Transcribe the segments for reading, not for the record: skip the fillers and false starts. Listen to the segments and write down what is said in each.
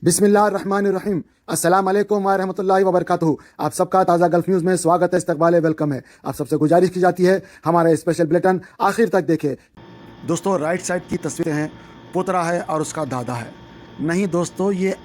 बिस्मिल्लाहिर्रहमानिर्रहीम। अस्सलाम वालेकुम व रहमतुल्लाहि व बरकातहू। आप सबका ताज़ा गल्फ न्यूज़ में स्वागत है, इस्तकबाल है, वेलकम है। आप सबसे गुजारिश की जाती है हमारा स्पेशल बुलेटिन आखिर तक देखें। दोस्तों, राइट साइड की तस्वीरें हैं, पोतरा है और उसका दादा है। नहीं दोस्तों, ये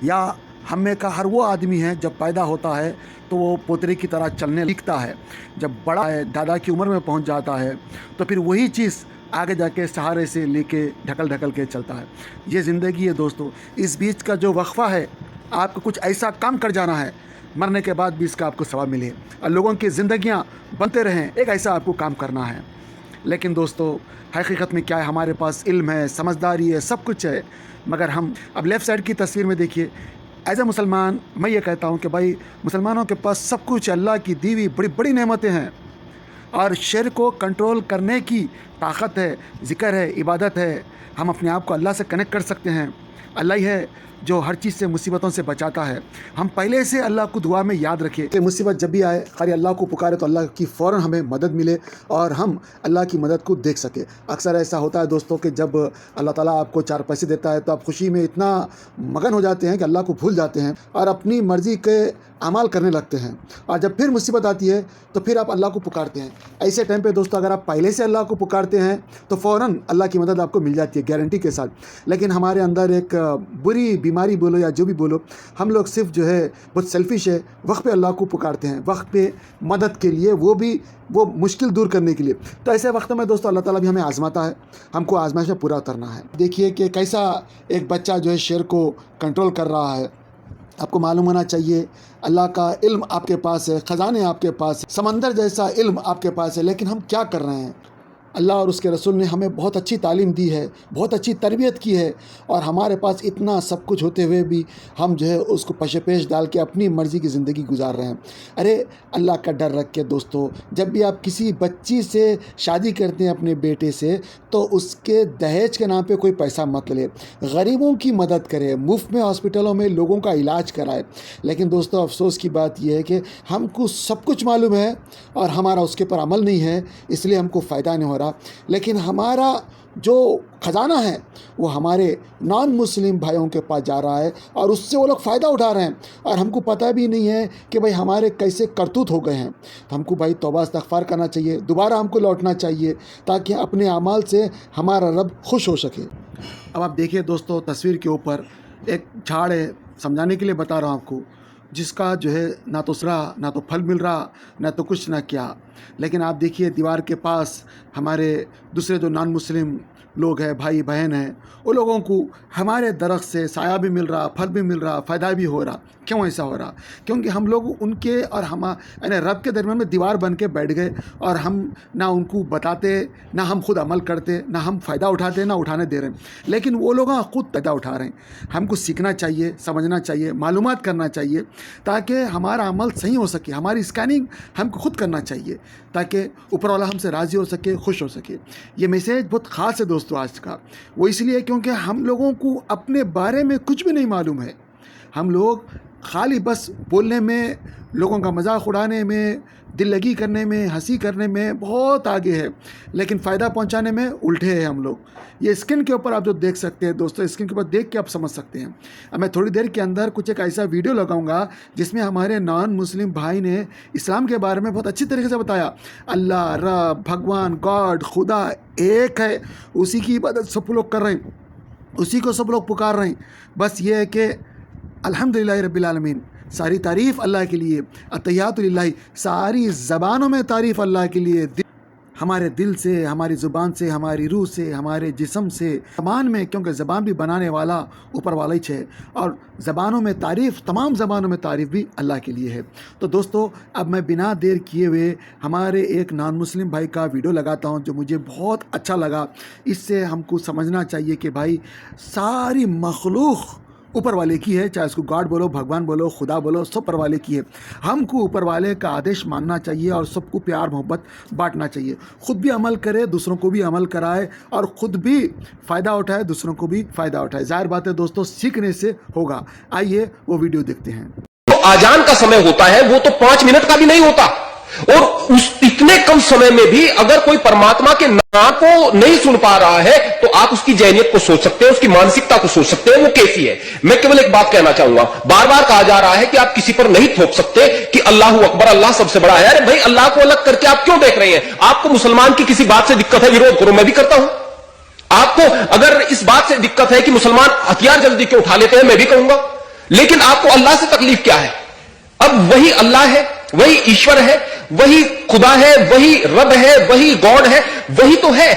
या हम में का हर वो आदमी है जब पैदा होता है तो वो पोतरे की तरह चलने सीखता है। जब बड़ा है, दादा की उम्र में पहुंच जाता है तो फिर वही चीज़ आगे जाके सहारे से लेके ढकल ढकल के चलता है। ये ज़िंदगी है दोस्तों। इस बीच का जो वक्फा है, आपको कुछ ऐसा काम कर जाना है मरने के बाद भी इसका आपको सवाब मिले और लोगों की ज़िंदगियां बनते रहें, एक ऐसा आपको काम करना है। लेकिन दोस्तों, हकीकत में क्या है, हमारे पास इल्म है, समझदारी है, सब कुछ है, मगर हम अब लेफ़्ट साइड की तस्वीर में देखिए। एज ए मुसलमान मैं ये कहता हूँ कि भाई, मुसलमानों के पास सब कुछ अल्लाह की दी हुई बड़ी बड़ी नेमतें हैं और शर को कंट्रोल करने की ताकत है, ज़िक्र है, इबादत है। हम अपने आप को अल्लाह से कनेक्ट कर सकते हैं। अल्लाह ही है जो हर चीज़ से, मुसीबतों से बचाता है। हम पहले से अल्लाह को दुआ में याद रखें कि मुसीबत जब भी आए, खाली अल्लाह को पुकारे तो अल्लाह की फ़ौरन हमें मदद मिले और हम अल्लाह की मदद को देख सके। अक्सर ऐसा होता है दोस्तों कि जब अल्लाह ताला आपको चार पैसे देता है तो आप खुशी में इतना मगन हो जाते हैं कि अल्लाह को भूल जाते हैं और अपनी मर्ज़ी के अमाल करने लगते हैं। और जब फिर मुसीबत आती है तो फिर आप अल्लाह को पुकारते हैं। ऐसे टाइम पे दोस्तों, अगर आप पहले से अल्लाह को पुकारते हैं तो फ़ौरन अल्लाह की मदद आपको मिल जाती है, गारंटी के साथ। लेकिन हमारे अंदर एक बुरी बीमारी बोलो या जो भी बोलो, हम लोग सिर्फ जो है बहुत सेल्फिश है, वक्त पे अल्लाह को पुकारते हैं, वक्त पे मदद के लिए, वो भी वो मुश्किल दूर करने के लिए। तो ऐसे वक्त में दोस्तों अल्लाह ताला भी हमें आजमाता है, हमको आजमाइश में पूरा उतरना है। देखिए कि कैसा एक बच्चा जो है शेर को कंट्रोल कर रहा है। आपको मालूम होना चाहिए अल्लाह का इल्म आपके पास है, ख़जाने आपके पास है, समंदर जैसा इल्म आपके पास है, लेकिन हम क्या कर रहे हैं? अल्लाह और उसके रसूल ने हमें बहुत अच्छी तालीम दी है, बहुत अच्छी तरबियत की है और हमारे पास इतना सब कुछ होते हुए भी हम जो है उसको पशेपेश डाल के अपनी मर्ज़ी की ज़िंदगी गुजार रहे हैं। अरे अल्लाह का डर रख के दोस्तों, जब भी आप किसी बच्ची से शादी करते हैं अपने बेटे से, तो उसके दहेज के नाम पे कोई पैसा मत ले, गरीबों की मदद करें, मुफ्त में हॉस्पिटलों में लोगों का इलाज कराए। लेकिन दोस्तों, अफसोस की बात यह है कि हमको सब कुछ मालूम है और हमारा उसके ऊपर अमल नहीं है, इसलिए हमको फ़ायदा नहीं हो रहा। लेकिन हमारा जो ख़जाना है वो हमारे नॉन मुस्लिम भाइयों के पास जा रहा है और उससे वो लोग फ़ायदा उठा रहे हैं और हमको पता भी नहीं है कि भाई हमारे कैसे करतूत हो गए हैं। तो हमको भाई तौबा इस्तग़फ़ार करना चाहिए, दोबारा हमको लौटना चाहिए ताकि अपने अमाल से हमारा रब खुश हो सके। अब आप देखिए दोस्तों, तस्वीर के ऊपर एक झाड़ है, समझाने के लिए बता रहा हूँ आपको, जिसका जो है ना तो सरा, ना तो फल मिल रहा, ना तो कुछ ना क्या। लेकिन आप देखिए दीवार के पास हमारे दूसरे जो नॉन मुस्लिम लोग हैं, भाई बहन हैं, वो लोगों को हमारे दरख्त से साया भी मिल रहा, फल भी मिल रहा, फ़ायदा भी हो रहा। क्यों ऐसा हो रहा? क्योंकि हम लोग उनके और हम यानी रब के दरमियान में दीवार बन के बैठ गए और हम ना उनको बताते, ना हम खुद अमल करते, ना हम फ़ायदा उठाते, ना उठाने दे रहे हैं। लेकिन वो लोग खुद फ़ायदा उठा रहे हैं। हमको सीखना चाहिए, समझना चाहिए, मालूमात करना चाहिए ताकि हमारा अमल सही हो सके। हमारी स्कैनिंग हमको खुद करना चाहिए ताकि ऊपर वाला हमसे राज़ी हो सके, खुश हो सके। ये मैसेज बहुत ख़ास है दोस्तों आज का। वो इसलिए क्योंकि हम लोगों को अपने बारे में कुछ भी नहीं मालूम है। हम लोग खाली बस बोलने में, लोगों का मजाक उड़ाने में, दिल लगी करने में, हंसी करने में बहुत आगे है, लेकिन फ़ायदा पहुंचाने में उल्टे हैं हम लोग। ये स्क्रीन के ऊपर आप जो देख सकते हैं दोस्तों, स्क्रीन के ऊपर देख के आप समझ सकते हैं। अब मैं थोड़ी देर के अंदर कुछ एक ऐसा वीडियो लगाऊंगा जिसमें हमारे नॉन मुस्लिम भाई ने इस्लाम के बारे में बहुत अच्छी तरीके से बताया। अल्लाह, रब, भगवान, गॉड, खुदा एक है, उसी की इबादत सब लोग कर रहे हैं, उसी को सब लोग पुकार रहे हैं। बस ये है कि अल्हम्दुलिल्लाह रब्बिल आलमीन, सारी तारीफ़ अल्लाह के लिए, अत्तहियातु लिल्लाह, सारी ज़बानों में तारीफ़ अल्लाह के लिए। हमारे दिल से, हमारी ज़ुबान से, हमारी रूह से, हमारे जिस्म से, ज़बान में, क्योंकि ज़बान भी बनाने वाला ऊपर वाला ही है, और ज़बानों में तारीफ़, तमाम ज़बानों में तारीफ़ भी अल्लाह के लिए है। तो दोस्तों, अब मैं बिना देर किए हुए हमारे एक नॉन मुस्लिम भाई का वीडियो लगाता हूं जो मुझे बहुत अच्छा लगा। इससे हमको समझना चाहिए कि भाई सारी मखलूक़ ऊपर वाले की है, चाहे उसको गॉड बोलो, भगवान बोलो, खुदा बोलो, सब ऊपर वाले की है। हमको ऊपर वाले का आदेश मानना चाहिए और सबको प्यार मोहब्बत बांटना चाहिए। ख़ुद भी अमल करे, दूसरों को भी अमल कराए और ख़ुद भी फ़ायदा उठाए, दूसरों को भी फ़ायदा उठाए। ज़ाहिर बात है दोस्तों, सीखने से होगा। आइए वो वीडियो देखते हैं। तो आजान का समय होता है वो तो 5 मिनट का भी नहीं होता, اور उस इतने कम समय में भी अगर कोई परमात्मा के नाम को नहीं सुन पा रहा है तो आप उसकी जहनियत को सोच सकते हैं, उसकी मानसिकता को सोच सकते हैं, वो कैसी है। मैं केवल एक बात कहना चाहूंगा, बार बार कहा जा रहा है कि आप किसी पर नहीं थोप सकते कि अल्लाह अकबर, अल्लाह सबसे बड़ा है। अरे भाई, अल्लाह को अलग करके आप क्यों देख रहे हैं? आपको मुसलमान की किसी बात से दिक्कत है, विरोध करो, मैं भी करता हूं। आपको अगर इस बात से दिक्कत है कि मुसलमान हथियार जल्दी क्यों उठा लेते हैं, मैं भी कहूंगा, लेकिन आपको अल्लाह से तकलीफ क्या है? अब वही अल्लाह है, वही ईश्वर है, वही खुदा है, वही रब है, वही गॉड है, वही तो है।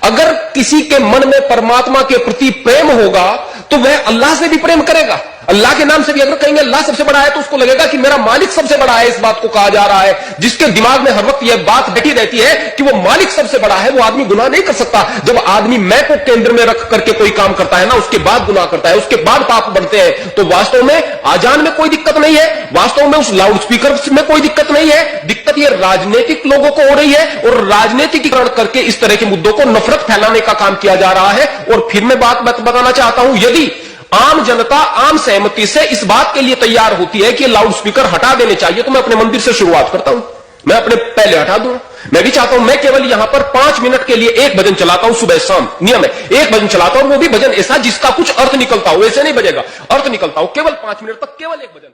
अगर किसी के मन में परमात्मा के प्रति प्रेम होगा तो वह अल्लाह से भी प्रेम करेगा। अल्लाह के नाम से भी अगर कहेंगे अल्लाह सबसे बड़ा है तो उसको लगेगा कि मेरा मालिक सबसे बड़ा है। इस बात को कहा जा रहा है, जिसके दिमाग में हर वक्त यह बात बैठी रहती है कि वो मालिक सबसे बड़ा है, वो आदमी गुनाह नहीं कर सकता। जब आदमी मैं को केंद्र में रख करके कोई काम करता है ना, उसके बाद गुनाह करता है, उसके बाद पाप बढ़ते हैं, तो वास्तव में आजान में कोई दिक्कत नहीं है, वास्तव में उस लाउड स्पीकर में कोई दिक्कत नहीं है। दिक्कत यह राजनीतिक लोगों को हो रही है और राजनीतिकरण करके इस तरह के मुद्दों को नफरत फैलाने का काम किया जा रहा है। और फिर मैं बात बताना चाहता हूं, यदि आम जनता आम सहमति से इस बात के लिए तैयार होती है कि लाउड स्पीकर हटा देने चाहिए, तो मैं अपने मंदिर से शुरुआत करता हूं, मैं अपने पहले हटा दूं। मैं भी चाहता हूं, मैं केवल यहां पर 5 मिनट के लिए एक भजन चलाता हूं, सुबह शाम नियम है, एक भजन चलाता हूं, वो भी भजन ऐसा जिसका कुछ अर्थ निकलता हो, ऐसे नहीं बजेगा, अर्थ निकलता हो, केवल 5 मिनट तक केवल एक भजन।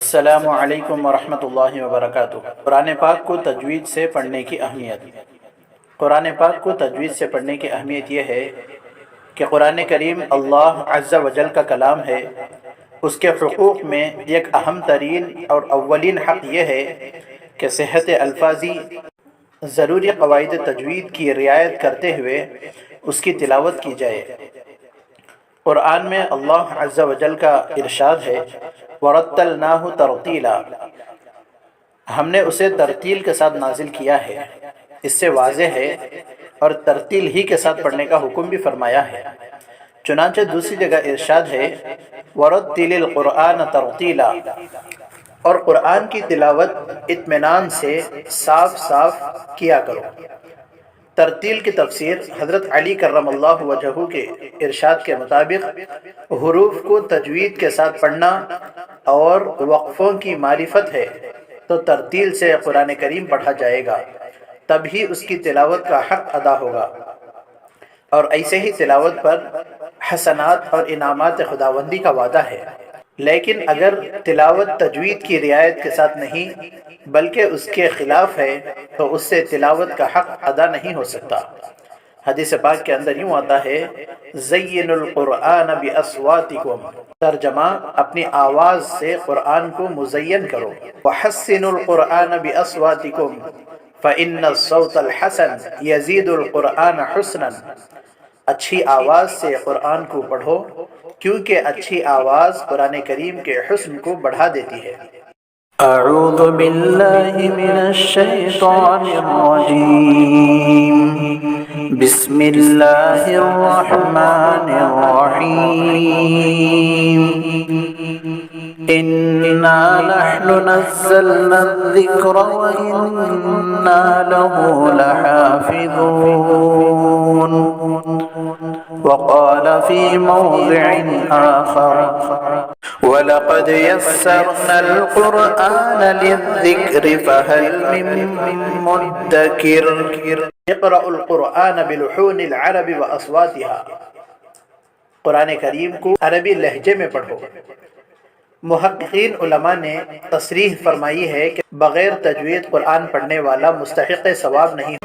अस्सलामु अलैकुम वरहमतुल्लाहि वबरकातुहू। कुरान पाक को तजवीद से पढ़ने की अहमियत। कुरान पाक को तजवीद से पढ़ने की अहमियत यह है कि कुरान करीम अल्लाह अज़्ज़ा वजल का कलाम है। उसके हुकूक़ में एक अहम तरीन और अव्वलीन हक़ यह है कि सेहत अल्फाजी ज़रूरी क़वाइद तजवीद की रियायत करते हुए उसकी तिलावत की जाए। कुरान में अल्लाह अज़्ज़ा वजल का इरशाद है, वरत्तलनाहु तरतीला, हमने उसे तरतील के साथ नाजिल किया है। इससे वाज़ेह है और तरतील ही के साथ पढ़ने का हुक्म भी फरमाया है। चुनांचे दूसरी जगह इरशाद है, वरत्तिलिल कुरआन तरतीला, और कुरान की तिलावत इत्मीनान से साफ साफ किया करो। तरतील की तफसीर हज़रत अली करमल्लाहु वजहू के इरशाद के मुताबिक हुरूफ को तजवीद के साथ पढ़ना और वक्फ़ों की मारिफत है, तो तरतील से कुरान करीम पढ़ा जाएगा, तभी उसकी तिलावत का हक़ अदा होगा। और ऐसे ही तिलावत पर हसनात और इनामात खुदावंदी का वादा है। लेकिन अगर तिलावत तजवीद की रियायत के साथ नहीं बल्कि उसके खिलाफ है तो उससे तिलावत का हक़ अदा नहीं हो सकता। हदीस पाक के अंदर यूँ आता है, ज़य्यिनुल कुरआन बिअस्वातिकुम, तर्जमा अपनी आवाज़ से कुरान को मुज़य्यन करो। वहस्सिनुल कुरआन बिअस्वातिकुम फ़इन्नस्सौतल हसन यज़ीदुल कुरआन हुस्नन, अच्छी आवाज़ से कुरान को पढ़ो क्योंकि अच्छी आवाज़ कुरान करीम के हुस्न को बढ़ा देती है। अऊज़ु बिल्लाहि मिनश शैतानिर रजीम, बिस्मिल्लाहिर रहमानिर रहीम, इन्ना नहनु नज़्ज़लना ज़िक्रा व इन्ना लहू लहाफ़िज़ून। वक़ाल फ़ी मौज़िइन आख़र, वलक़द यस्सरनल क़ुरआन लिज़्ज़िक्रि फ़हल मिन मुद्दकिर। इक़रउल क़ुरआन बिलुहूनिल अरबि व अस्वातिहा, कुरान करीम को अरबी लहजे में पढ़ो। मुहक्किकीन उलमा ने तसरीह फरमाई है कि बग़ैर तजवीद कुरान पढ़ने वाला मुस्तहिक़ सवाब नहीं।